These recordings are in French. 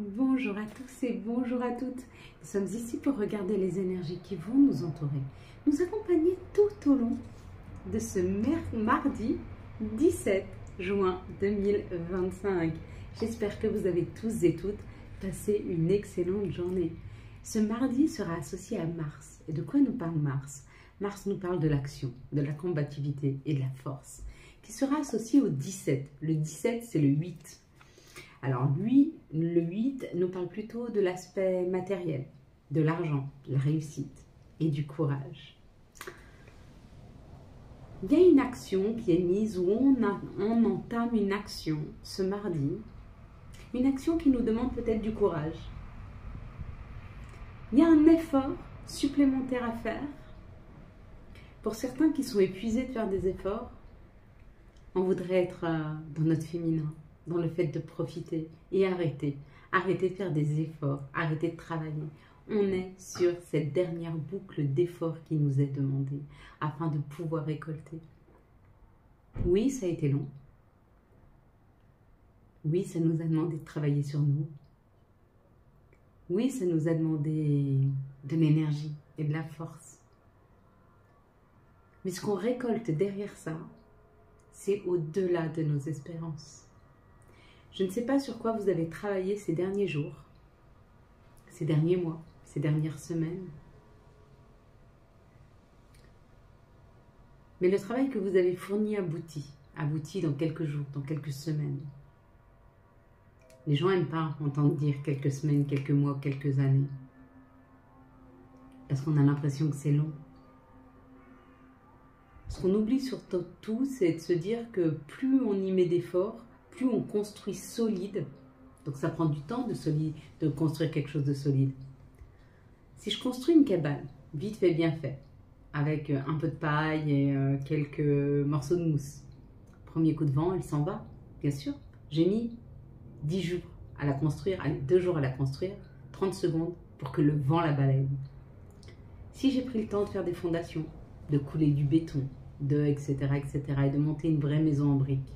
Bonjour à tous et bonjour à toutes. Nous sommes ici pour regarder les énergies qui vont nous entourer, nous accompagner tout au long de ce mardi 17 juin 2025. J'espère que vous avez tous et toutes passé une excellente journée. Ce mardi sera associé à Mars. Et de quoi nous parle Mars? Mars nous parle de l'action, de la combativité et de la force, qui sera associé au 17. Le 17, c'est le 8. Alors lui, le 8 nous parle plutôt de l'aspect matériel, de l'argent, de la réussite et du courage. Il y a une action qui est mise où on entame une action ce mardi, une action qui nous demande peut-être du courage. Il y a un effort supplémentaire à faire. Pour certains qui sont épuisés de faire des efforts, on voudrait être dans notre féminin, dans le fait de profiter et arrêter de faire des efforts, arrêter de travailler. On est sur cette dernière boucle d'efforts qui nous est demandée afin de pouvoir récolter. Oui, ça a été long. Oui, ça nous a demandé de travailler sur nous. Oui, ça nous a demandé de l'énergie et de la force. Mais ce qu'on récolte derrière ça, c'est au-delà de nos espérances. Je ne sais pas sur quoi vous avez travaillé ces derniers jours, ces derniers mois, ces dernières semaines. Mais le travail que vous avez fourni aboutit dans quelques jours, dans quelques semaines. Les gens n'aiment pas entendre dire quelques semaines, quelques mois, quelques années. Parce qu'on a l'impression que c'est long. Ce qu'on oublie surtout, c'est de se dire que plus on y met d'efforts, plus on construit solide. Donc ça prend du temps de construire quelque chose de solide. Si je construis une cabane, vite fait, bien fait, avec un peu de paille et quelques morceaux de mousse, premier coup de vent, elle s'en va, bien sûr. J'ai mis 10 jours à la construire, 2 jours à la construire, 30 secondes pour que le vent la balaye. Si j'ai pris le temps de faire des fondations, de couler du béton, etc., et de monter une vraie maison en briques,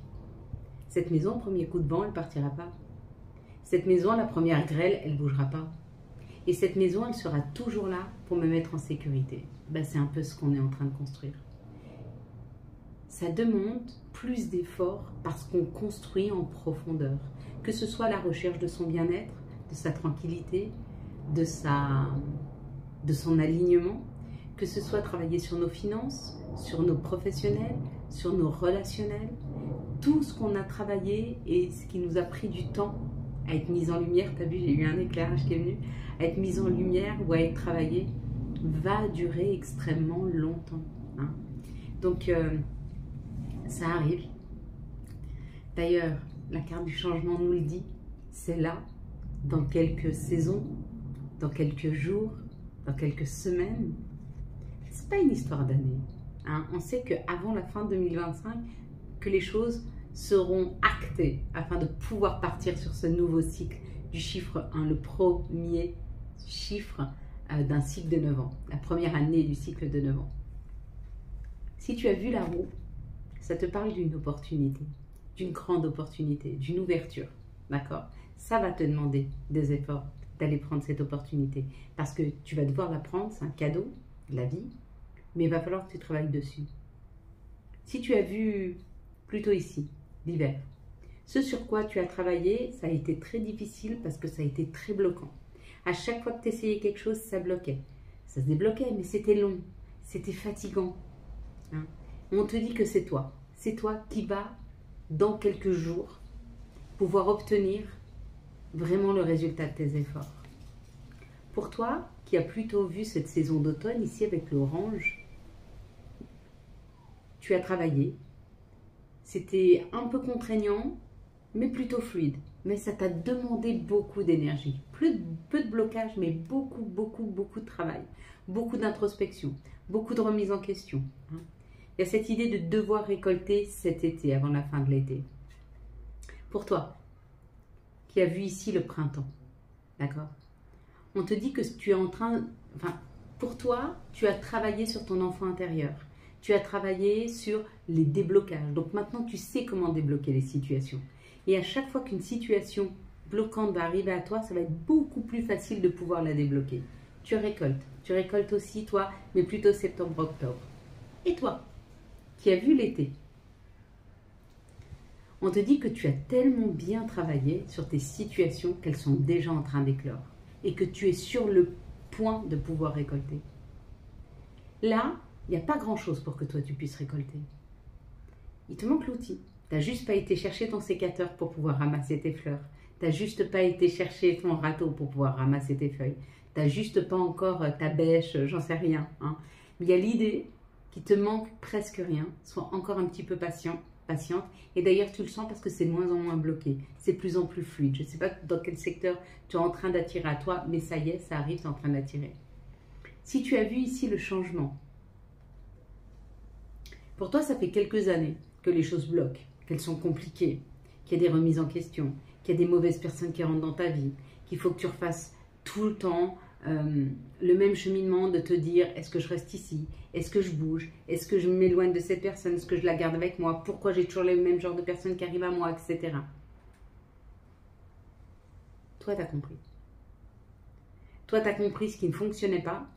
cette maison, premier coup de vent, elle ne partira pas. Cette maison, la première grêle, elle ne bougera pas. Et cette maison, elle sera toujours là pour me mettre en sécurité. Ben, c'est un peu ce qu'on est en train de construire. Ça demande plus d'efforts parce qu'on construit en profondeur. Que ce soit la recherche de son bien-être, de sa tranquillité, de son alignement, que ce soit travailler sur nos finances, sur nos professionnels, sur nos relationnels, tout ce qu'on a travaillé et ce qui nous a pris du temps à être mis en lumière, tu as vu, j'ai eu un éclairage qui est venu, à être mis en lumière ou à être travaillé, va durer extrêmement longtemps. Hein. Donc, ça arrive. D'ailleurs, la carte du changement nous le dit, c'est là, dans quelques saisons, dans quelques jours, dans quelques semaines. C'est pas une histoire d'année. Hein. On sait qu'avant la fin 2025, que les choses seront actées afin de pouvoir partir sur ce nouveau cycle du chiffre 1, le premier chiffre d'un cycle de 9 ans, la première année du cycle de 9 ans. Si tu as vu la roue, ça te parle d'une opportunité, d'une grande opportunité, d'une ouverture, d'accord? Ça va te demander des efforts d'aller prendre cette opportunité parce que tu vas devoir la prendre, c'est un cadeau de la vie, mais il va falloir que tu travailles dessus. Si tu as vu plutôt ici, l'hiver, ce sur quoi tu as travaillé, ça a été très difficile parce que ça a été très bloquant. À chaque fois que tu essayais quelque chose, ça bloquait. Ça se débloquait, mais c'était long, c'était fatigant. Hein. On te dit que c'est toi qui vas, dans quelques jours, pouvoir obtenir vraiment le résultat de tes efforts. Pour toi, qui as plutôt vu cette saison d'automne, ici avec l'orange, tu as travaillé. C'était un peu contraignant, mais plutôt fluide. Mais ça t'a demandé beaucoup d'énergie. Peu de blocage, mais beaucoup de travail. Beaucoup d'introspection, beaucoup de remise en question. Hein. Il y a cette idée de devoir récolter cet été, avant la fin de l'été. Pour toi, qui as vu ici le printemps, d'accord? On te dit que tu es en train... Enfin, pour toi, tu as travaillé sur ton enfant intérieur. Tu as travaillé sur les déblocages. Donc maintenant, tu sais comment débloquer les situations. Et à chaque fois qu'une situation bloquante va arriver à toi, ça va être beaucoup plus facile de pouvoir la débloquer. Tu récoltes. Tu récoltes aussi, toi, mais plutôt septembre-octobre. Et toi, qui as vu l'été, on te dit que tu as tellement bien travaillé sur tes situations qu'elles sont déjà en train d'éclore et que tu es sur le point de pouvoir récolter. Là, il n'y a pas grand-chose pour que toi tu puisses récolter. Il te manque l'outil. Tu n'as juste pas été chercher ton sécateur pour pouvoir ramasser tes fleurs. Tu n'as juste pas été chercher ton râteau pour pouvoir ramasser tes feuilles. Tu n'as juste pas encore ta bêche, j'en sais rien. Hein. Mais il y a l'idée qu'il te manque presque rien. Sois encore un petit peu patient, patiente. Et d'ailleurs, tu le sens parce que c'est de moins en moins bloqué. C'est de plus en plus fluide. Je ne sais pas dans quel secteur tu es en train d'attirer à toi, mais ça y est, ça arrive, tu es en train d'attirer. Si tu as vu ici le changement, pour toi, ça fait quelques années que les choses bloquent, qu'elles sont compliquées, qu'il y a des remises en question, qu'il y a des mauvaises personnes qui rentrent dans ta vie, qu'il faut que tu refasses tout le temps le même cheminement de te dire est-ce que je reste ici, est-ce que je bouge, est-ce que je m'éloigne de cette personne, est-ce que je la garde avec moi, pourquoi j'ai toujours le même genre de personnes qui arrivent à moi, etc. Toi, tu as compris. Toi, tu as compris ce qui ne fonctionnait pas.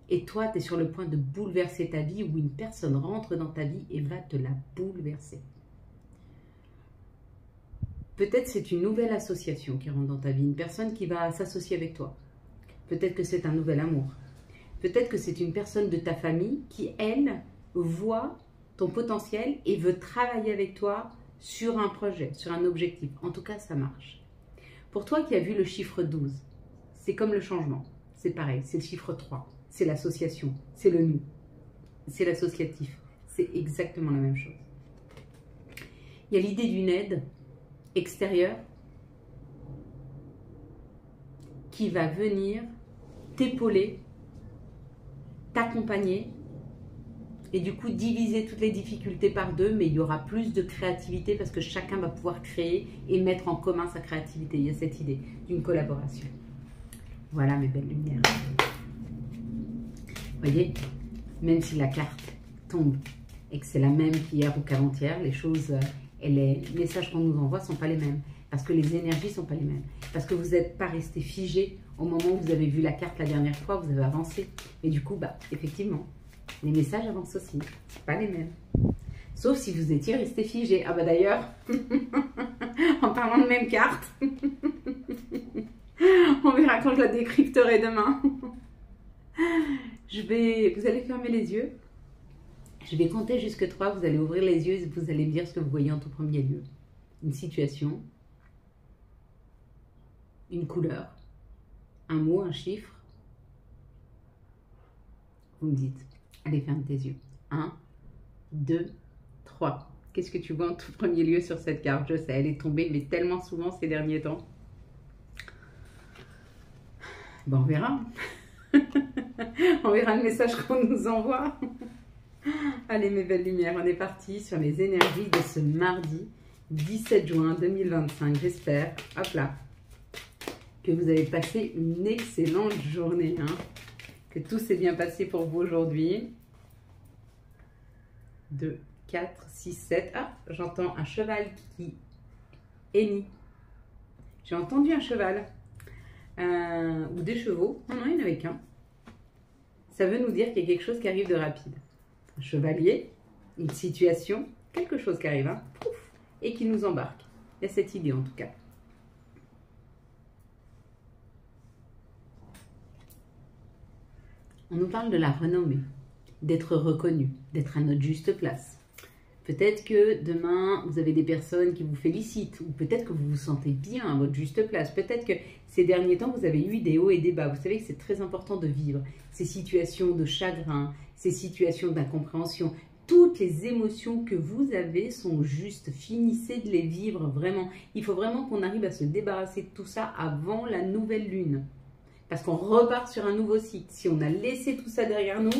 Et toi, tu es sur le point de bouleverser ta vie où une personne rentre dans ta vie et va te la bouleverser. Peut-être c'est une nouvelle association qui rentre dans ta vie, une personne qui va s'associer avec toi. Peut-être que c'est un nouvel amour. Peut-être que c'est une personne de ta famille qui, elle, voit ton potentiel et veut travailler avec toi sur un projet, sur un objectif. En tout cas, ça marche. Pour toi qui as vu le chiffre 12, c'est comme le changement. C'est pareil, c'est le chiffre 3. C'est l'association, c'est le nous, c'est l'associatif. C'est exactement la même chose. Il y a l'idée d'une aide extérieure qui va venir t'épauler, t'accompagner et du coup diviser toutes les difficultés par deux, mais il y aura plus de créativité parce que chacun va pouvoir créer et mettre en commun sa créativité. Il y a cette idée d'une collaboration. Voilà mes belles lumières. Vous voyez, même si la carte tombe et que c'est la même qu'hier ou qu'avant-hier, les choses et les messages qu'on nous envoie ne sont pas les mêmes. Parce que les énergies ne sont pas les mêmes. Parce que vous n'êtes pas resté figé au moment où vous avez vu la carte la dernière fois, vous avez avancé. Et du coup, bah, effectivement, les messages avancent aussi. Ce pas les mêmes. Sauf si vous étiez resté figé. Ah bah d'ailleurs, en parlant de même carte, on verra quand je la décrypterai demain. Vous allez fermer les yeux. Je vais compter jusque 3. Vous allez ouvrir les yeux et vous allez me dire ce que vous voyez en tout premier lieu. Une situation, une couleur, un mot, un chiffre. Vous me dites. Allez, ferme tes yeux. 1, 2, 3. Qu'est-ce que tu vois en tout premier lieu sur cette carte? Je sais, elle est tombée, mais tellement souvent ces derniers temps. Bon, on verra. On verra le message qu'on nous envoie. Allez mes belles lumières, on est parti sur les énergies de ce mardi 17 juin 2025. J'espère, hop là, que vous avez passé une excellente journée. Hein, que tout s'est bien passé pour vous aujourd'hui. 2, 4, 6, 7. Ah, j'entends un cheval qui hennit. J'ai entendu un cheval. Ou des chevaux. Non, il n'y en avait qu'un. Ça veut nous dire qu'il y a quelque chose qui arrive de rapide. Un chevalier, une situation, quelque chose qui arrive, hein, pouf, et qui nous embarque. Il y a cette idée en tout cas. On nous parle de la renommée, d'être reconnu, d'être à notre juste place. Peut-être que demain, vous avez des personnes qui vous félicitent, ou peut-être que vous vous sentez bien à votre juste place. Peut-être que ces derniers temps, vous avez eu des hauts et des bas. Vous savez que c'est très important de vivre ces situations de chagrin, ces situations d'incompréhension. Toutes les émotions que vous avez sont justes. Finissez de les vivre vraiment. Il faut vraiment qu'on arrive à se débarrasser de tout ça avant la nouvelle lune. Parce qu'on repart sur un nouveau cycle. Si on a laissé tout ça derrière nous,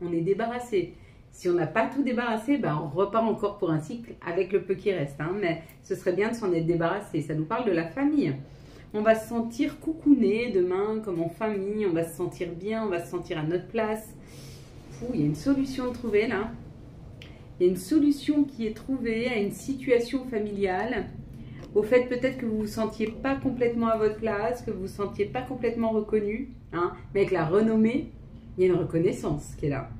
on est débarrassé. Si on n'a pas tout débarrassé, ben on repart encore pour un cycle avec le peu qui reste. Hein. Mais ce serait bien de s'en être débarrassé. Ça nous parle de la famille. On va se sentir coucouné demain comme en famille. On va se sentir bien, on va se sentir à notre place. Il y a une solution trouvée là. Il y a une solution qui est trouvée à une situation familiale au fait peut-être que vous ne vous sentiez pas complètement à votre place, que vous ne vous sentiez pas complètement reconnu, hein, mais avec la renommée, il y a une reconnaissance qui est là.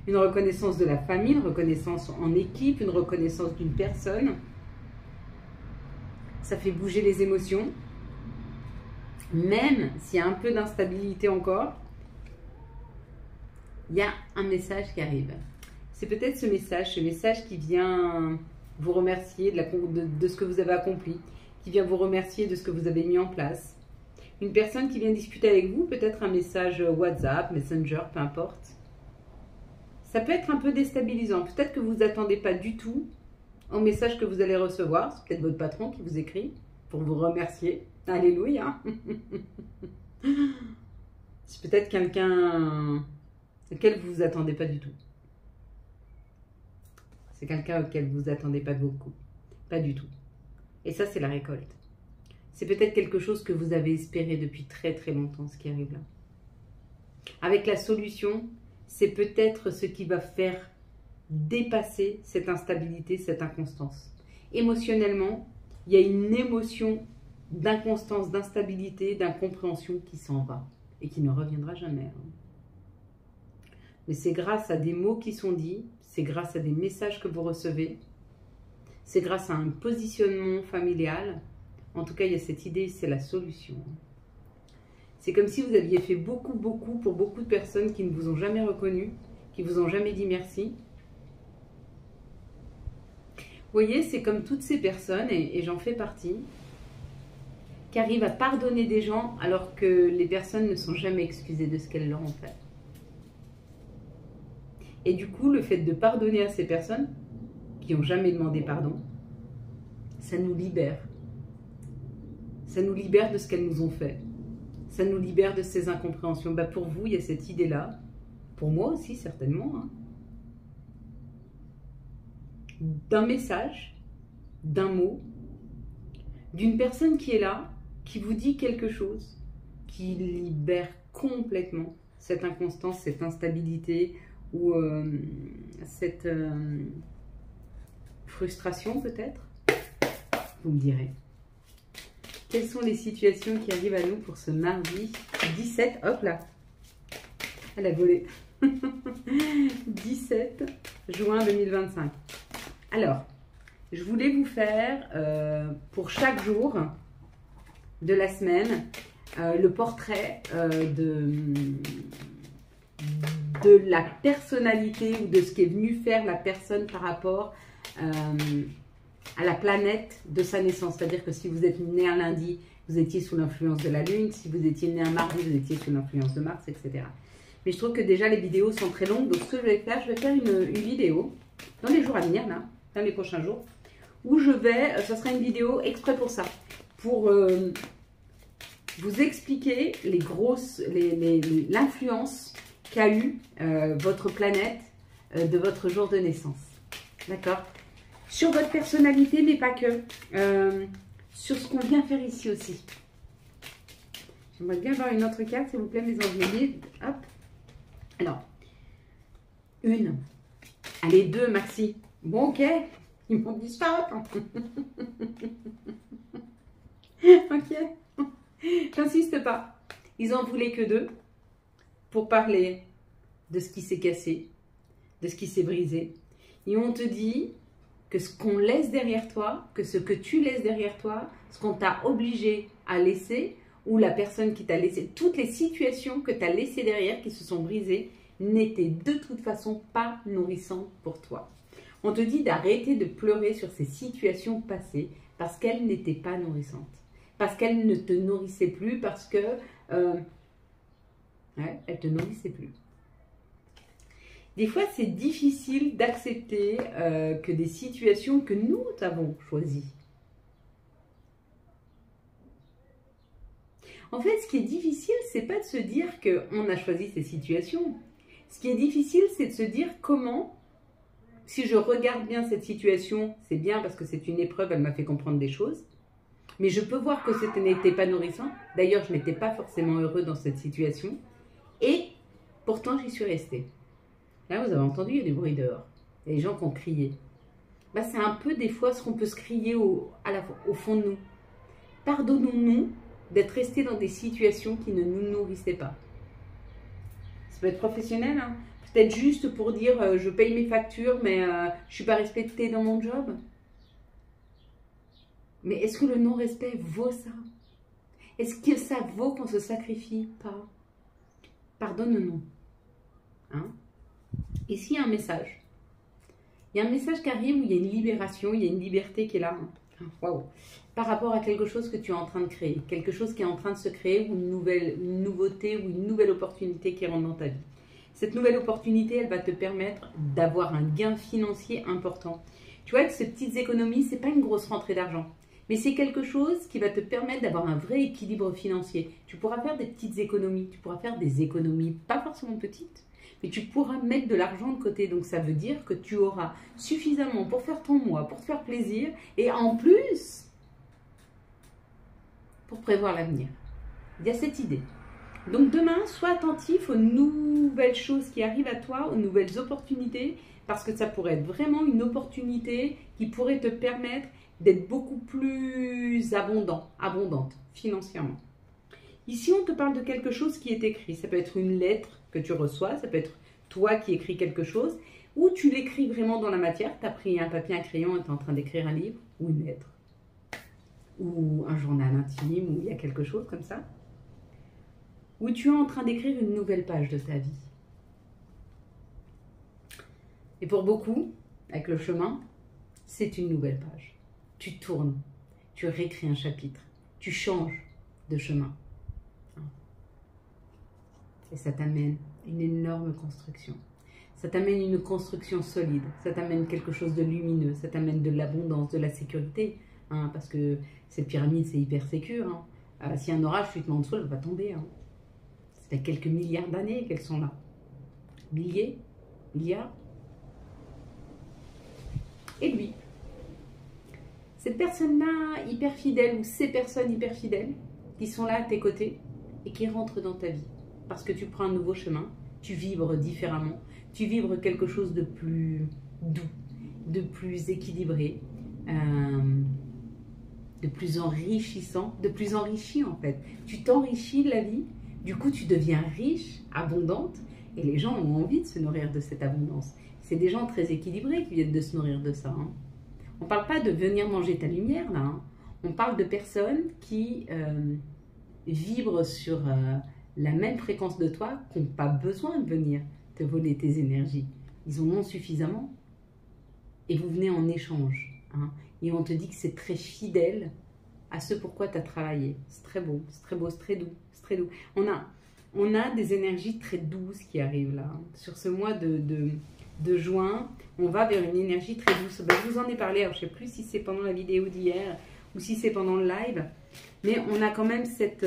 Une reconnaissance de la famille, une reconnaissance en équipe, une reconnaissance d'une personne. Ça fait bouger les émotions. Même s'il y a un peu d'instabilité encore, il y a un message qui arrive. C'est peut-être ce message qui vient vous remercier de ce que vous avez accompli, qui vient vous remercier de ce que vous avez mis en place. Une personne qui vient discuter avec vous, peut-être un message WhatsApp, Messenger, peu importe. Ça peut être un peu déstabilisant. Peut-être que vous n'attendez pas du tout au message que vous allez recevoir. C'est peut-être votre patron qui vous écrit pour vous remercier. Alléluia. C'est peut-être quelqu'un auquel vous vous attendez pas du tout. C'est quelqu'un auquel vous vous attendez pas beaucoup. Pas du tout. Et ça, c'est la récolte. C'est peut-être quelque chose que vous avez espéré depuis très très longtemps, ce qui arrive là. Avec la solution, c'est peut-être ce qui va faire dépasser cette instabilité, cette inconstance. Émotionnellement, il y a une émotion d'inconstance, d'instabilité, d'incompréhension qui s'en va et qui ne reviendra jamais. Mais c'est grâce à des mots qui sont dits, c'est grâce à des messages que vous recevez, c'est grâce à un positionnement familial. En tout cas, il y a cette idée, c'est la solution. C'est comme si vous aviez fait beaucoup pour beaucoup de personnes qui ne vous ont jamais reconnu, qui vous ont jamais dit merci. Vous voyez, c'est comme toutes ces personnes, et j'en fais partie, qui arrivent à pardonner des gens alors que les personnes ne sont jamais excusées de ce qu'elles leur ont fait. Et du coup, le fait de pardonner à ces personnes qui n'ont jamais demandé pardon, ça nous libère. Ça nous libère de ce qu'elles nous ont fait. Ça nous libère de ces incompréhensions. Bah pour vous, il y a cette idée-là. Pour moi aussi, certainement. Hein. D'un message, d'un mot, d'une personne qui est là, qui vous dit quelque chose, qui libère complètement cette inconstance, cette instabilité ou cette frustration peut-être. Vous me direz. Quelles sont les situations qui arrivent à nous pour ce mardi 17, hop là, elle a volé, 17 juin 2025. Alors, je voulais vous faire pour chaque jour de la semaine le portrait de la personnalité ou de ce qui est venu faire la personne par rapport à la planète de sa naissance. C'est-à-dire que si vous êtes né un lundi, vous étiez sous l'influence de la Lune. Si vous étiez né un mardi, vous étiez sous l'influence de Mars, etc. Mais je trouve que déjà les vidéos sont très longues. Donc ce que je vais faire une vidéo dans les jours à venir, là, dans les prochains jours, où ce sera une vidéo exprès pour ça. Pour vous expliquer l'influence qu'a eu votre planète de votre jour de naissance. D'accord ? Sur votre personnalité, mais pas que. Sur ce qu'on vient faire ici aussi. J'aimerais bien avoir une autre carte, s'il vous plaît, mes envieux. Hop. Alors, une. Allez, deux, merci. Bon, ok. Ils m'ont disparu. Ok. J'insiste pas. Ils en voulaient que deux pour parler de ce qui s'est cassé, de ce qui s'est brisé. Et on te dit que ce qu'on laisse derrière toi, que ce que tu laisses derrière toi, ce qu'on t'a obligé à laisser, ou la personne qui t'a laissé, toutes les situations que tu as laissées derrière, qui se sont brisées, n'étaient de toute façon pas nourrissantes pour toi. On te dit d'arrêter de pleurer sur ces situations passées parce qu'elles n'étaient pas nourrissantes. Parce qu'elles ne te nourrissaient plus, parce que elles ne te nourrissaient plus. Des fois, c'est difficile d'accepter que des situations que nous avons choisies. En fait, ce qui est difficile, c'est pas de se dire qu'on a choisi ces situations. Ce qui est difficile, c'est de se dire comment, si je regarde bien cette situation, c'est bien parce que c'est une épreuve, elle m'a fait comprendre des choses. Mais je peux voir que ce n'était pas nourrissant. D'ailleurs, je n'étais pas forcément heureux dans cette situation. Et pourtant, j'y suis restée. Là, vous avez entendu, il y a du bruit dehors. Il y a des gens qui ont crié. bah, c'est un peu des fois ce qu'on peut se crier au fond de nous. Pardonnons-nous d'être restés dans des situations qui ne nous nourrissaient pas. Ça peut être professionnel, hein. Peut-être juste pour dire je paye mes factures, mais je ne suis pas respectée dans mon job. Mais est-ce que le non-respect vaut ça? Est-ce que ça vaut qu'on se sacrifie pas? Pardonne-nous. Hein? Ici, il y a un message. Il y a un message qui arrive où il y a une libération, il y a une liberté qui est là. Waouh! Par rapport à quelque chose que tu es en train de créer, quelque chose qui est en train de se créer, ou une nouveauté, ou une nouvelle opportunité qui rentre dans ta vie. Cette nouvelle opportunité, elle va te permettre d'avoir un gain financier important. Tu vois que ces petites économies, ce n'est pas une grosse rentrée d'argent, mais c'est quelque chose qui va te permettre d'avoir un vrai équilibre financier. Tu pourras faire des petites économies, tu pourras faire des économies, pas forcément petites, mais tu pourras mettre de l'argent de côté. Donc ça veut dire que tu auras suffisamment pour faire ton mois, pour te faire plaisir, et en plus, pour prévoir l'avenir. Il y a cette idée. Donc demain, sois attentif aux nouvelles choses qui arrivent à toi, aux nouvelles opportunités, parce que ça pourrait être vraiment une opportunité qui pourrait te permettre d'être beaucoup plus abondante financièrement. Ici, on te parle de quelque chose qui est écrit. Ça peut être une lettre que tu reçois, ça peut être toi qui écris quelque chose, ou tu l'écris vraiment dans la matière. Tu as pris un papier, un crayon et tu es en train d'écrire un livre, ou une lettre, ou un journal intime, ou il y a quelque chose comme ça. Où tu es en train d'écrire une nouvelle page de ta vie. Et pour beaucoup, avec le chemin, c'est une nouvelle page. Tu tournes, tu réécris un chapitre, tu changes de chemin. Et ça t'amène une énorme construction. Ça t'amène une construction solide, ça t'amène quelque chose de lumineux, ça t'amène de l'abondance, de la sécurité. Hein, parce que cette pyramide, c'est hyper sécure. Hein. S'il y a un orage, tu te mets en dessous, elle ne va pas tomber. Hein. Ça fait quelques milliards d'années qu'elles sont là. Milliers, milliards. Et lui, cette personne-là hyper fidèle, ou ces personnes hyper fidèles, qui sont là à tes côtés et qui rentrent dans ta vie. Parce que tu prends un nouveau chemin, tu vibres différemment, tu vibres quelque chose de plus doux, de plus équilibré, de plus enrichissant, de plus enrichi en fait. Tu t'enrichis de la vie. Du coup, tu deviens riche, abondante, et les gens ont envie de se nourrir de cette abondance. C'est des gens très équilibrés qui viennent de se nourrir de ça. Hein. On ne parle pas de venir manger ta lumière, là. Hein. On parle de personnes qui vibrent sur la même fréquence de toi, qui n'ont pas besoin de venir te voler tes énergies. Ils en ont suffisamment. Et vous venez en échange. Hein. Et on te dit que c'est très fidèle à ce pourquoi tu as travaillé. C'est très beau, c'est très beau, c'est très doux. Très doux. On a des énergies très douces qui arrivent là. Sur ce mois de juin, on va vers une énergie très douce. Ben, je vous en ai parlé, alors je ne sais plus si c'est pendant la vidéo d'hier ou si c'est pendant le live, mais on a quand même cette,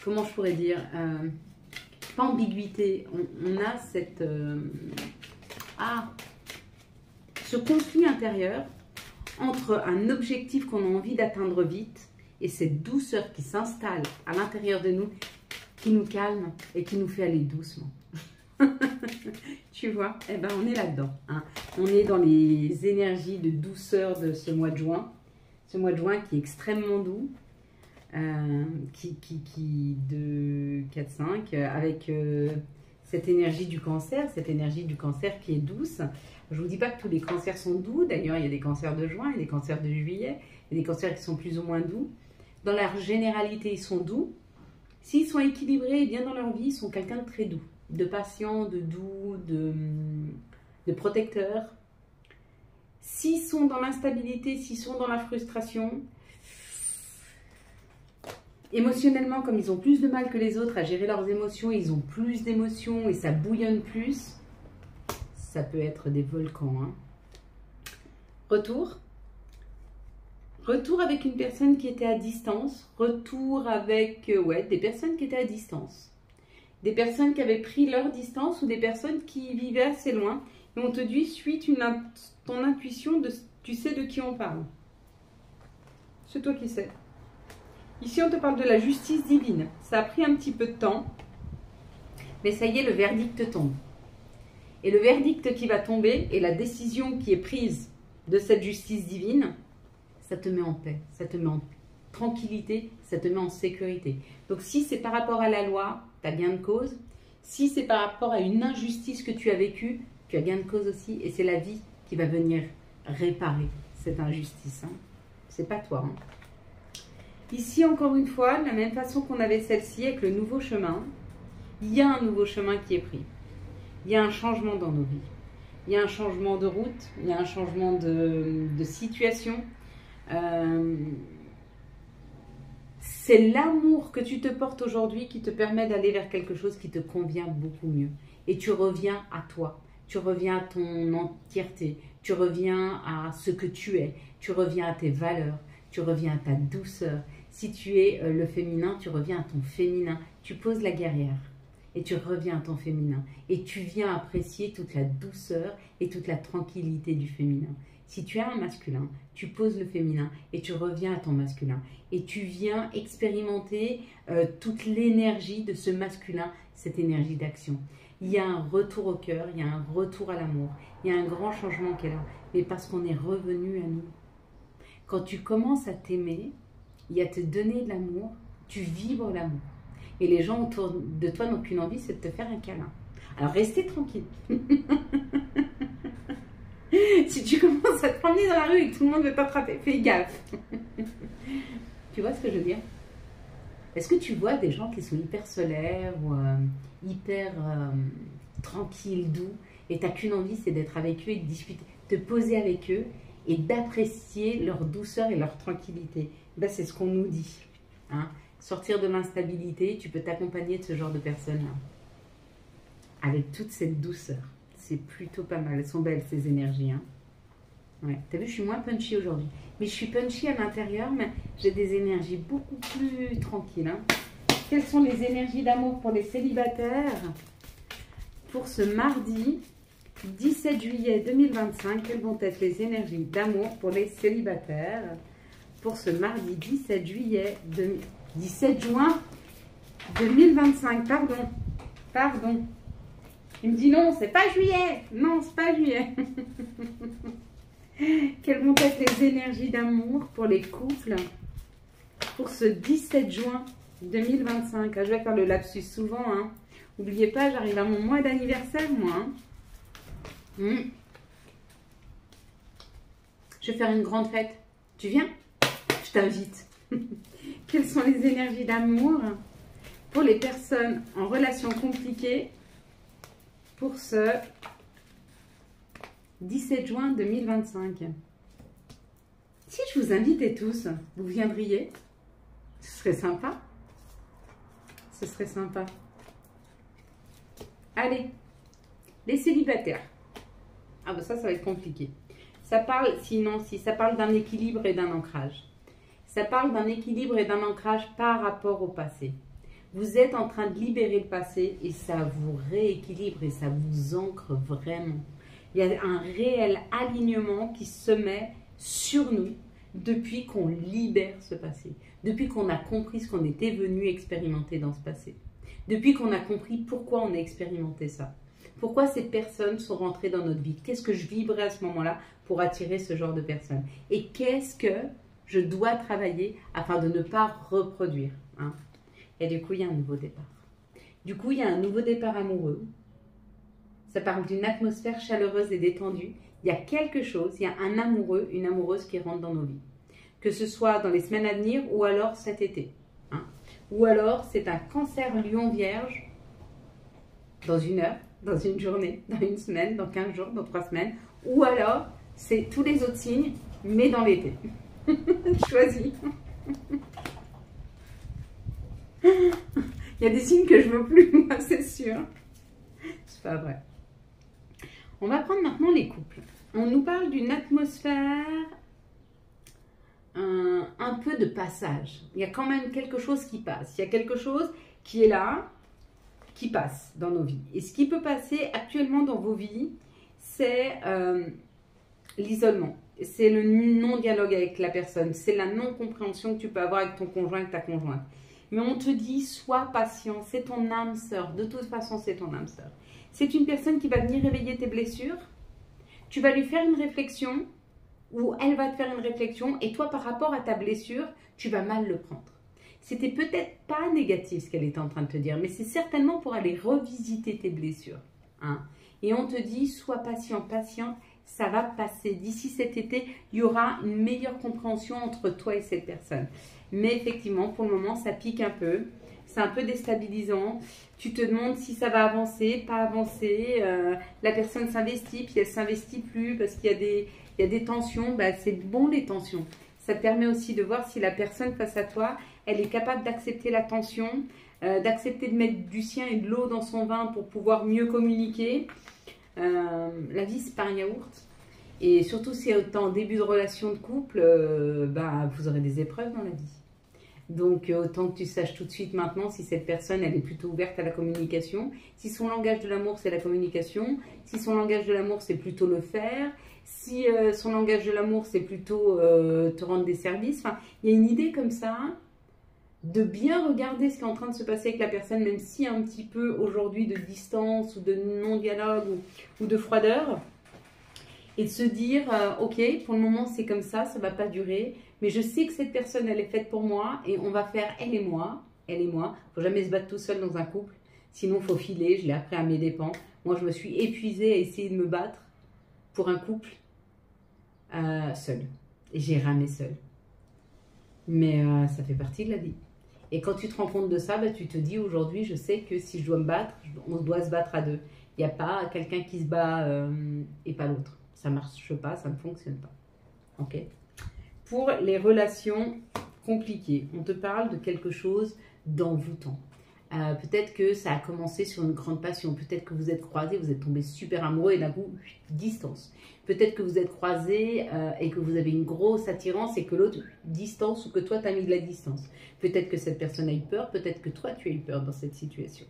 comment je pourrais dire, pas ambiguïté, on a cette, ce conflit intérieur entre un objectif qu'on a envie d'atteindre vite et cette douceur qui s'installe à l'intérieur de nous, qui nous calme et qui nous fait aller doucement. Tu vois, eh ben on est là-dedans. Hein. On est dans les énergies de douceur de ce mois de juin. Ce mois de juin qui est extrêmement doux. De 4-5, avec cette énergie du cancer, qui est douce. Je ne vous dis pas que tous les cancers sont doux. D'ailleurs, il y a des cancers de juin, il y a des cancers de juillet, il y a des cancers qui sont plus ou moins doux. Dans la généralité, ils sont doux. S'ils sont équilibrés et bien dans leur vie, ils sont quelqu'un de très doux, de patient, de doux, de protecteur. S'ils sont dans l'instabilité, s'ils sont dans la frustration, émotionnellement, comme ils ont plus de mal que les autres à gérer leurs émotions, ils ont plus d'émotions et ça bouillonne plus, ça peut être des volcans. Hein. Retour avec une personne qui était à distance. Retour avec des personnes qui étaient à distance. Des personnes qui avaient pris leur distance ou des personnes qui vivaient assez loin. Et on te dit, suis ton intuition, tu sais de qui on parle. C'est toi qui sais. Ici, on te parle de la justice divine. Ça a pris un petit peu de temps. Mais ça y est, le verdict tombe. Et le verdict qui va tomber et la décision qui est prise de cette justice divine, ça te met en paix, ça te met en tranquillité, ça te met en sécurité. Donc si c'est par rapport à la loi, tu as gain de cause. Si c'est par rapport à une injustice que tu as vécue, tu as gain de cause aussi. Et c'est la vie qui va venir réparer cette injustice. Hein. C'est pas toi. Hein. Ici, encore une fois, de la même façon qu'on avait celle-ci avec le nouveau chemin, il y a un nouveau chemin qui est pris. Il y a un changement dans nos vies. Il y a un changement de route, il y a un changement de situation. C'est l'amour que tu te portes aujourd'hui qui te permet d'aller vers quelque chose qui te convient beaucoup mieux. Et tu reviens à toi, tu reviens à ton entièreté, tu reviens à ce que tu es, tu reviens à tes valeurs, tu reviens à ta douceur. Si tu es le féminin, tu reviens à ton féminin. Tu poses la guerrière et tu reviens à ton féminin. Et tu viens apprécier toute la douceur et toute la tranquillité du féminin. Si tu as un masculin, tu poses le féminin et tu reviens à ton masculin. Et tu viens expérimenter toute l'énergie de ce masculin, cette énergie d'action. Il y a un retour au cœur, il y a un retour à l'amour. Il y a un grand changement qui est là. Mais parce qu'on est revenu à nous. Quand tu commences à t'aimer et à te donner de l'amour, tu vibres l'amour. Et les gens autour de toi n'ont qu'une envie, c'est de te faire un câlin. Alors restez tranquille. Si tu commences à te promener dans la rue et que tout le monde veut t'attraper, fais gaffe. Tu vois ce que je veux dire? Est-ce que tu vois des gens qui sont hyper solaires ou hyper tranquilles, doux, et tu n'as qu'une envie, c'est d'être avec eux et de discuter, de te poser avec eux et d'apprécier leur douceur et leur tranquillité? Ben, c'est ce qu'on nous dit. Hein? Sortir de l'instabilité, tu peux t'accompagner de ce genre de personnes-là. Avec toute cette douceur. C'est plutôt pas mal. Elles sont belles, ces énergies. Hein. Ouais. T'as vu, je suis moins punchy aujourd'hui. Mais je suis punchy à l'intérieur, mais j'ai des énergies beaucoup plus tranquilles. Hein. Quelles sont les énergies d'amour pour les célibataires pour ce mardi 17 juillet 2025? Quelles vont être les énergies d'amour pour les célibataires pour ce mardi 17 juin 2025? Pardon. Il me dit non, c'est pas juillet. Non, c'est pas juillet. Quelles vont être les énergies d'amour pour les couples pour ce 17 juin 2025? Ah, je vais faire le lapsus souvent. Hein. N'oubliez pas, j'arrive à mon mois d'anniversaire, moi. Hein. Je vais faire une grande fête. Tu viens? Je t'invite. Quelles sont les énergies d'amour pour les personnes en relation compliquée pour ce 17 juin 2025. Si je vous invitais tous, vous viendriez? Ce serait sympa. Ce serait sympa. Allez, les célibataires. Ah ben ça va être compliqué. Ça parle, sinon, si ça parle d'un équilibre et d'un ancrage. Ça parle d'un équilibre et d'un ancrage par rapport au passé. Vous êtes en train de libérer le passé et ça vous rééquilibre et ça vous ancre vraiment. Il y a un réel alignement qui se met sur nous depuis qu'on libère ce passé. Depuis qu'on a compris ce qu'on était venu expérimenter dans ce passé. Depuis qu'on a compris pourquoi on a expérimenté ça. Pourquoi ces personnes sont rentrées dans notre vie. Qu'est-ce que je vibrais à ce moment-là pour attirer ce genre de personnes. Et qu'est-ce que je dois travailler afin de ne pas reproduire. Hein. Et du coup, il y a un nouveau départ. Du coup, il y a un nouveau départ amoureux. Ça parle d'une atmosphère chaleureuse et détendue. Il y a quelque chose, il y a un amoureux, une amoureuse qui rentre dans nos vies. Que ce soit dans les semaines à venir ou alors cet été. Hein. Ou alors, c'est un cancer lion vierge dans une heure, dans une journée, dans une semaine, dans 15 jours, dans 3 semaines. Ou alors, c'est tous les autres signes, mais dans l'été. Choisis. Il y a des signes que je veux plus, moi, c'est sûr. C'est pas vrai. On va prendre maintenant les couples. On nous parle d'une atmosphère un peu de passage. Il y a quand même quelque chose qui passe. Il y a quelque chose qui est là, qui passe dans nos vies. Et ce qui peut passer actuellement dans vos vies, c'est l'isolement. C'est le non-dialogue avec la personne. C'est la non-compréhension que tu peux avoir avec ton conjoint, avec ta conjointe. Mais on te dit, sois patient, c'est ton âme sœur. De toute façon, c'est ton âme sœur. C'est une personne qui va venir réveiller tes blessures. Tu vas lui faire une réflexion, ou elle va te faire une réflexion, et toi, par rapport à ta blessure, tu vas mal le prendre. C'était peut-être pas négatif ce qu'elle était en train de te dire, mais c'est certainement pour aller revisiter tes blessures. Hein. Et on te dit, sois patient, patiente, ça va passer. D'ici cet été, il y aura une meilleure compréhension entre toi et cette personne. Mais effectivement, pour le moment, ça pique un peu. C'est un peu déstabilisant. Tu te demandes si ça va avancer, pas avancer. La personne s'investit, puis elle ne s'investit plus parce qu'il y a des tensions. Bah, c'est bon les tensions. Ça te permet aussi de voir si la personne face à toi, elle est capable d'accepter la tension, d'accepter de mettre du sien et de l'eau dans son vin pour pouvoir mieux communiquer. La vie, c'est pas un yaourt. Et surtout, si tu es en début de relation de couple, bah, vous aurez des épreuves dans la vie. Donc, autant que tu saches tout de suite maintenant si cette personne, elle est plutôt ouverte à la communication. Si son langage de l'amour, c'est la communication. Si son langage de l'amour, c'est plutôt le faire. Si son langage de l'amour, c'est plutôt te rendre des services. Enfin, il y a une idée comme ça, de bien regarder ce qui est en train de se passer avec la personne, même s'il y a un petit peu aujourd'hui de distance ou de non-dialogue ou de froideur. Et de se dire, ok, pour le moment c'est comme ça ne va pas durer, mais je sais que cette personne, elle est faite pour moi et on va faire elle et moi. Il ne faut jamais se battre tout seul dans un couple, sinon il faut filer, je l'ai appris à mes dépens. Moi, je me suis épuisée à essayer de me battre pour un couple seul. Et j'ai ramé seule. Mais ça fait partie de la vie. Et quand tu te rends compte de ça, bah, tu te dis aujourd'hui, je sais que si je dois me battre, on doit se battre à deux. Il n'y a pas quelqu'un qui se bat et pas l'autre. Ça ne marche pas, ça ne fonctionne pas. Ok. Pour les relations compliquées, on te parle de quelque chose d'envoûtant. Peut-être que ça a commencé sur une grande passion. Peut-être que vous êtes croisés, vous êtes tombés super amoureux et d'un coup, distance. Peut-être que vous êtes croisés et que vous avez une grosse attirance et que l'autre distance ou que toi, tu as mis de la distance. Peut-être que cette personne a eu peur, peut-être que toi, tu as eu peur dans cette situation.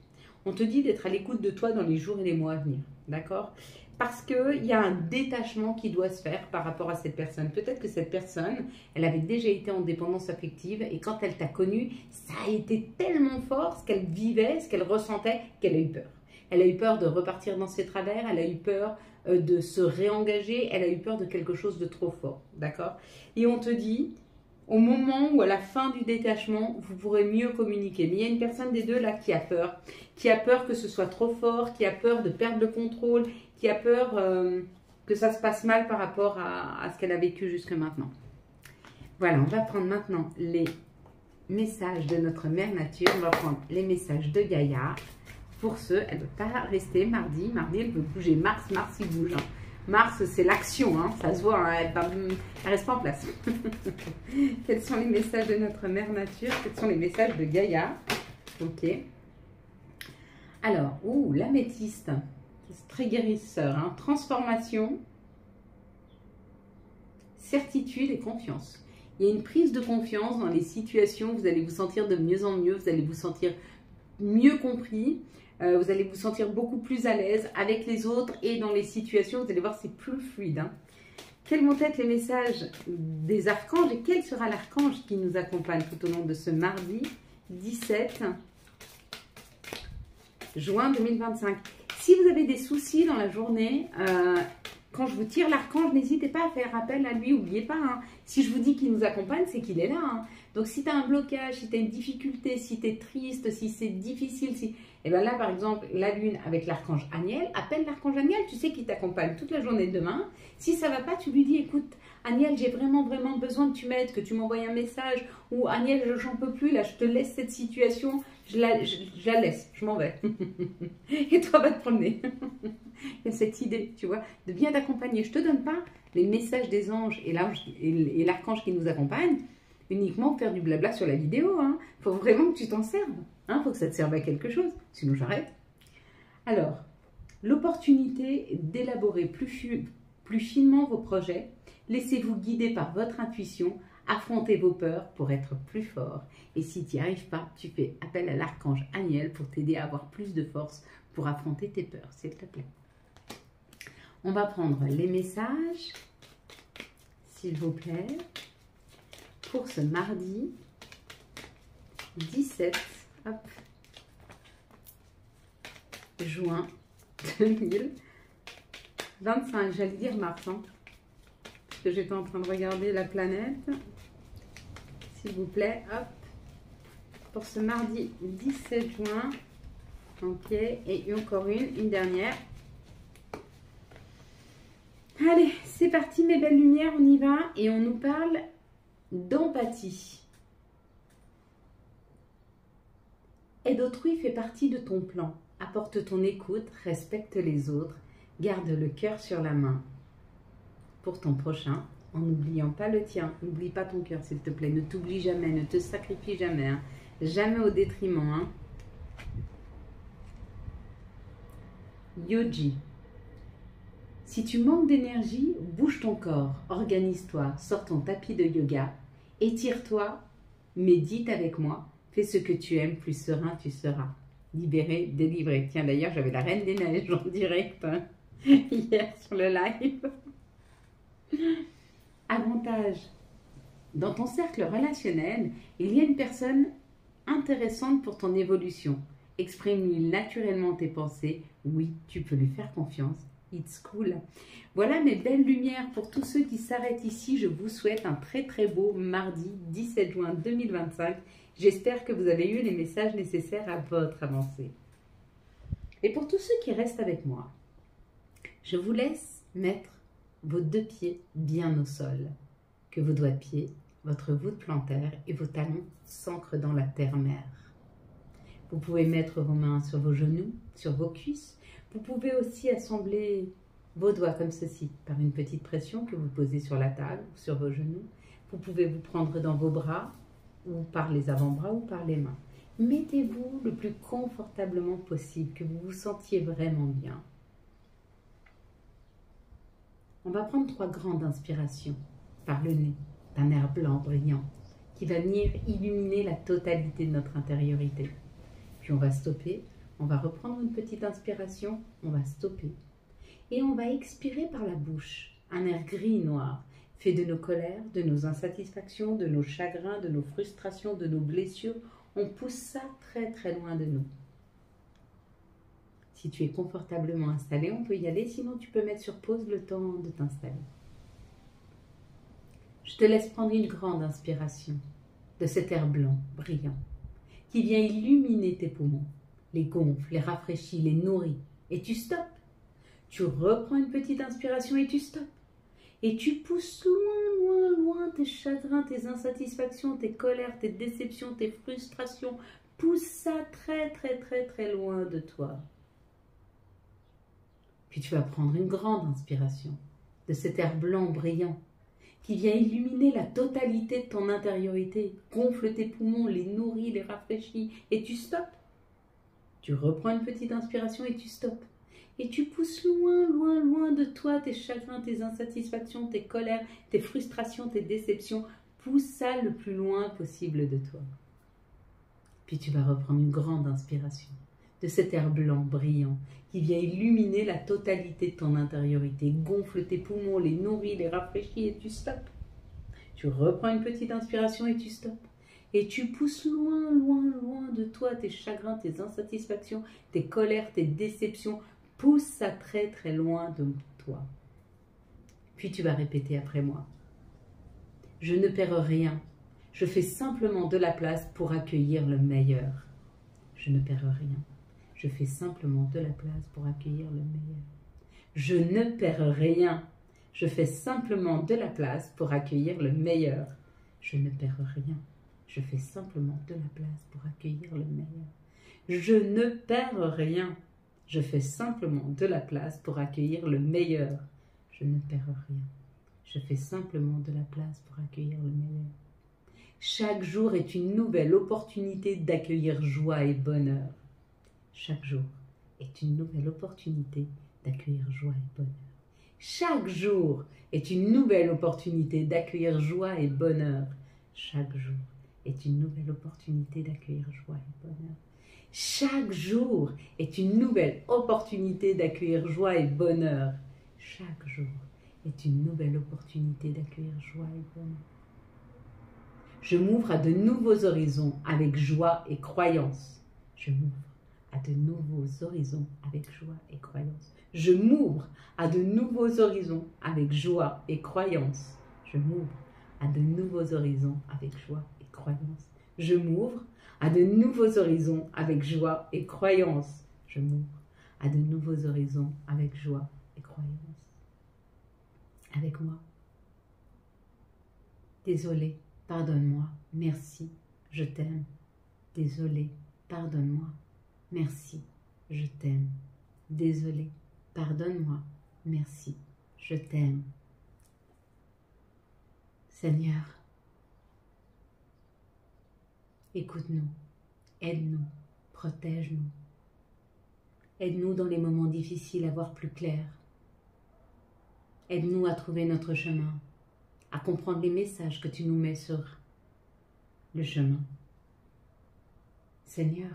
On te dit d'être à l'écoute de toi dans les jours et les mois à venir. D'accord ? Parce qu'il y a un détachement qui doit se faire par rapport à cette personne. Peut-être que cette personne, elle avait déjà été en dépendance affective et quand elle t'a connu, ça a été tellement fort ce qu'elle vivait, ce qu'elle ressentait, qu'elle a eu peur. Elle a eu peur de repartir dans ses travers, elle a eu peur de se réengager, elle a eu peur de quelque chose de trop fort. D'accord ? Et on te dit, au moment où à la fin du détachement, vous pourrez mieux communiquer. Mais il y a une personne des deux là qui a peur que ce soit trop fort, qui a peur de perdre le contrôle, qui a peur que ça se passe mal par rapport à ce qu'elle a vécu jusque maintenant. Voilà, on va prendre maintenant les messages de notre mère nature, on va prendre les messages de Gaïa. Pour ceux, elle ne veut pas rester mardi, elle veut bouger, Mars il bouge. Hein. Mars, c'est l'action, hein, ça se voit, hein, elle ne reste pas en place. Quels sont les messages de notre mère nature? Quels sont les messages de Gaïa? Ok. Alors, l'améthyste, c'est très guérisseur. Hein, transformation, certitude et confiance. Il y a une prise de confiance dans les situations, vous allez vous sentir de mieux en mieux, vous allez vous sentir mieux compris. Vous allez vous sentir beaucoup plus à l'aise avec les autres et dans les situations, vous allez voir, c'est plus fluide. Hein. Quels vont être les messages des archanges et quel sera l'archange qui nous accompagne tout au long de ce mardi 17 juin 2025. Si vous avez des soucis dans la journée, quand je vous tire l'archange, n'hésitez pas à faire appel à lui, n'oubliez pas. Hein. Si je vous dis qu'il nous accompagne, c'est qu'il est là. Hein. Donc si tu as un blocage, si tu as une difficulté, si tu es triste, si c'est difficile, et bien là par exemple, la lune avec l'archange Aniel, appelle l'archange Aniel, tu sais qu'il t'accompagne toute la journée de demain. Si ça ne va pas, tu lui dis, écoute, Aniel, j'ai vraiment besoin que tu m'aides, que tu m'envoies un message, ou Aniel, j'en peux plus, là je te laisse cette situation, je la laisse, je m'en vais. Et toi va te promener. Il y a cette idée, tu vois, de bien t'accompagner. Je ne te donne pas les messages des anges et l'archange qui nous accompagne, uniquement pour faire du blabla sur la vidéo. Il faut vraiment que tu t'en serves. Il faut que ça te serve à quelque chose, sinon j'arrête. Alors, l'opportunité d'élaborer plus finement vos projets. Laissez-vous guider par votre intuition. Affrontez vos peurs pour être plus fort. Et si tu n'y arrives pas, tu fais appel à l'archange Aniel pour t'aider à avoir plus de force pour affronter tes peurs, s'il te plaît. On va prendre les messages, s'il vous plaît, pour ce mardi 17, hop, juin 2025, j'allais dire mars, hein, parce que j'étais en train de regarder la planète. S'il vous plaît, hop, pour ce mardi 17 juin, ok, et encore une dernière. Allez, c'est parti mes belles lumières, on y va, et on nous parle d'empathie. Aide autrui fait partie de ton plan. Apporte ton écoute, respecte les autres, garde le cœur sur la main. Pour ton prochain, en n'oubliant pas le tien. N'oublie pas ton cœur, s'il te plaît. Ne t'oublie jamais, ne te sacrifie jamais. Hein. Jamais au détriment. Hein. Yogi. Si tu manques d'énergie, bouge ton corps, organise-toi, sors ton tapis de yoga, étire-toi, médite avec moi, fais ce que tu aimes, plus serein tu seras. Libéré, délivré. Tiens, d'ailleurs, j'avais la Reine des Neiges en direct hein, hier sur le live. Avantage. Dans ton cercle relationnel, il y a une personne intéressante pour ton évolution. Exprime-lui naturellement tes pensées. Oui, tu peux lui faire confiance. It's cool. Voilà mes belles lumières. Pour tous ceux qui s'arrêtent ici, je vous souhaite un très très beau mardi 17 juin 2025. J'espère que vous avez eu les messages nécessaires à votre avancée. Et pour tous ceux qui restent avec moi, je vous laisse mettre vos deux pieds bien au sol. Que vos doigts de pied, votre voûte plantaire et vos talons s'ancrent dans la terre-mère. Vous pouvez mettre vos mains sur vos genoux, sur vos cuisses. Vous pouvez aussi assembler vos doigts comme ceci, par une petite pression que vous posez sur la table ou sur vos genoux. Vous pouvez vous prendre dans vos bras, ou par les avant-bras ou par les mains. Mettez-vous le plus confortablement possible, que vous vous sentiez vraiment bien. On va prendre 3 grandes inspirations par le nez, d'un air blanc brillant, qui va venir illuminer la totalité de notre intériorité. Puis on va stopper, on va reprendre une petite inspiration, on va stopper. Et on va expirer par la bouche, un air gris-noir, fait de nos colères, de nos insatisfactions, de nos chagrins, de nos frustrations, de nos blessures. On pousse ça très très loin de nous. Si tu es confortablement installé, on peut y aller, sinon tu peux mettre sur pause le temps de t'installer. Je te laisse prendre une grande inspiration de cet air blanc, brillant, qui vient illuminer tes poumons, les gonfle, les rafraîchit, les nourrit, et tu stoppes. Tu reprends une petite inspiration et tu stoppes. Et tu pousses loin, loin, loin tes chagrins, tes insatisfactions, tes colères, tes déceptions, tes frustrations. Pousse ça très, très, très, très loin de toi. Puis tu vas prendre une grande inspiration de cet air blanc brillant qui vient illuminer la totalité de ton intériorité, gonfle tes poumons, les nourrit, les rafraîchit, et tu stoppes. Tu reprends une petite inspiration et tu stoppes. Et tu pousses loin, loin, loin de toi tes chagrins, tes insatisfactions, tes colères, tes frustrations, tes déceptions. Pousse ça le plus loin possible de toi. Puis tu vas reprendre une grande inspiration de cet air blanc brillant qui vient illuminer la totalité de ton intériorité, gonfle tes poumons, les nourrit, les rafraîchit et tu stoppes. Tu reprends une petite inspiration et tu stoppes. Et tu pousses loin, loin, loin de toi tes chagrins, tes insatisfactions, tes colères, tes déceptions. Pousse ça très très loin de toi. Puis tu vas répéter après moi. Je ne perds rien. Je fais simplement de la place pour accueillir le meilleur. Je ne perds rien. Je fais simplement de la place pour accueillir le meilleur. Je ne perds rien. Je fais simplement de la place pour accueillir le meilleur. Je ne perds rien. Je fais simplement de la place pour accueillir le meilleur. Je ne perds rien. Je fais simplement de la place pour accueillir le meilleur. Je ne perds rien. Je fais simplement de la place pour accueillir le meilleur. Chaque jour est une nouvelle opportunité d'accueillir joie et bonheur. Chaque jour est une nouvelle opportunité d'accueillir joie et bonheur. Chaque jour est une nouvelle opportunité d'accueillir joie et bonheur. Chaque jour est une nouvelle opportunité d'accueillir joie et bonheur. Chaque jour est une nouvelle opportunité d'accueillir joie et bonheur. Chaque jour est une nouvelle opportunité d'accueillir joie et bonheur. Je m'ouvre à de nouveaux horizons avec joie et croyance. Je m'ouvre à de nouveaux horizons avec joie et croyance. Je m'ouvre à de nouveaux horizons avec joie et croyance. Je m'ouvre à de nouveaux horizons avec joie et croyance. Je m'ouvre à de nouveaux horizons avec joie et croyance. Je m'ouvre à de nouveaux horizons avec joie et croyance. Avec moi. Désolé, pardonne-moi, merci, je t'aime. Désolé, pardonne-moi, merci, je t'aime. Désolé, pardonne-moi, merci, je t'aime. Seigneur, écoute-nous, aide-nous, protège-nous. Aide-nous dans les moments difficiles à voir plus clair. Aide-nous à trouver notre chemin, à comprendre les messages que tu nous mets sur le chemin. Seigneur,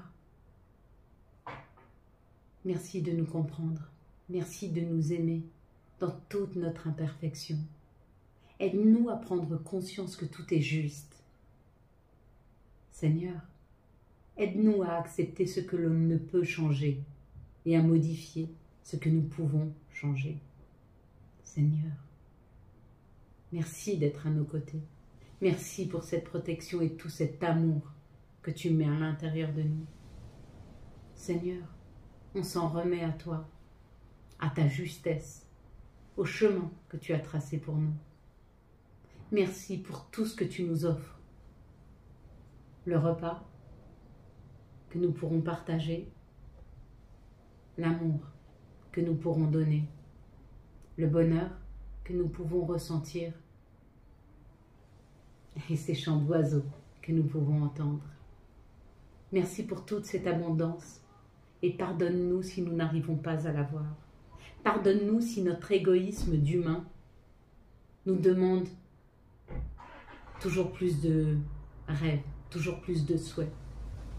merci de nous comprendre, merci de nous aimer dans toute notre imperfection. Aide-nous à prendre conscience que tout est juste. Seigneur, aide-nous à accepter ce que l'on ne peut changer et à modifier ce que nous pouvons changer. Seigneur, merci d'être à nos côtés. Merci pour cette protection et tout cet amour que tu mets à l'intérieur de nous. Seigneur, on s'en remet à toi, à ta justesse, au chemin que tu as tracé pour nous. Merci pour tout ce que tu nous offres. Le repas que nous pourrons partager, l'amour que nous pourrons donner, le bonheur que nous pouvons ressentir et ces chants d'oiseaux que nous pouvons entendre. Merci pour toute cette abondance et pardonne-nous si nous n'arrivons pas à la voir. Pardonne-nous si notre égoïsme d'humain nous demande toujours plus de rêves, toujours plus de souhaits.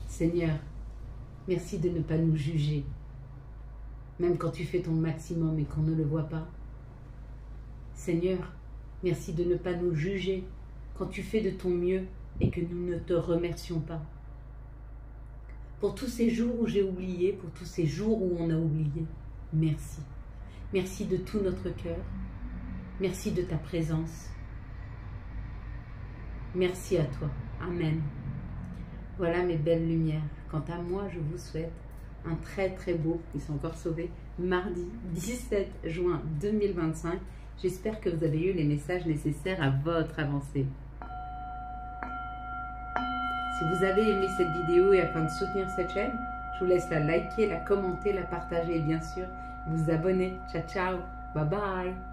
Seigneur, merci de ne pas nous juger, même quand tu fais ton maximum et qu'on ne le voit pas. Seigneur, merci de ne pas nous juger quand tu fais de ton mieux et que nous ne te remercions pas. Pour tous ces jours où j'ai oublié, pour tous ces jours où on a oublié, merci. Merci de tout notre cœur. Merci de ta présence. Merci à toi. Amen. Voilà mes belles lumières. Quant à moi, je vous souhaite un très très beau, ils sont encore sauvés, mardi 17 juin 2025. J'espère que vous avez eu les messages nécessaires à votre avancée. Si vous avez aimé cette vidéo et afin de soutenir cette chaîne, je vous laisse la liker, la commenter, la partager et bien sûr vous abonner. Ciao ciao, bye bye.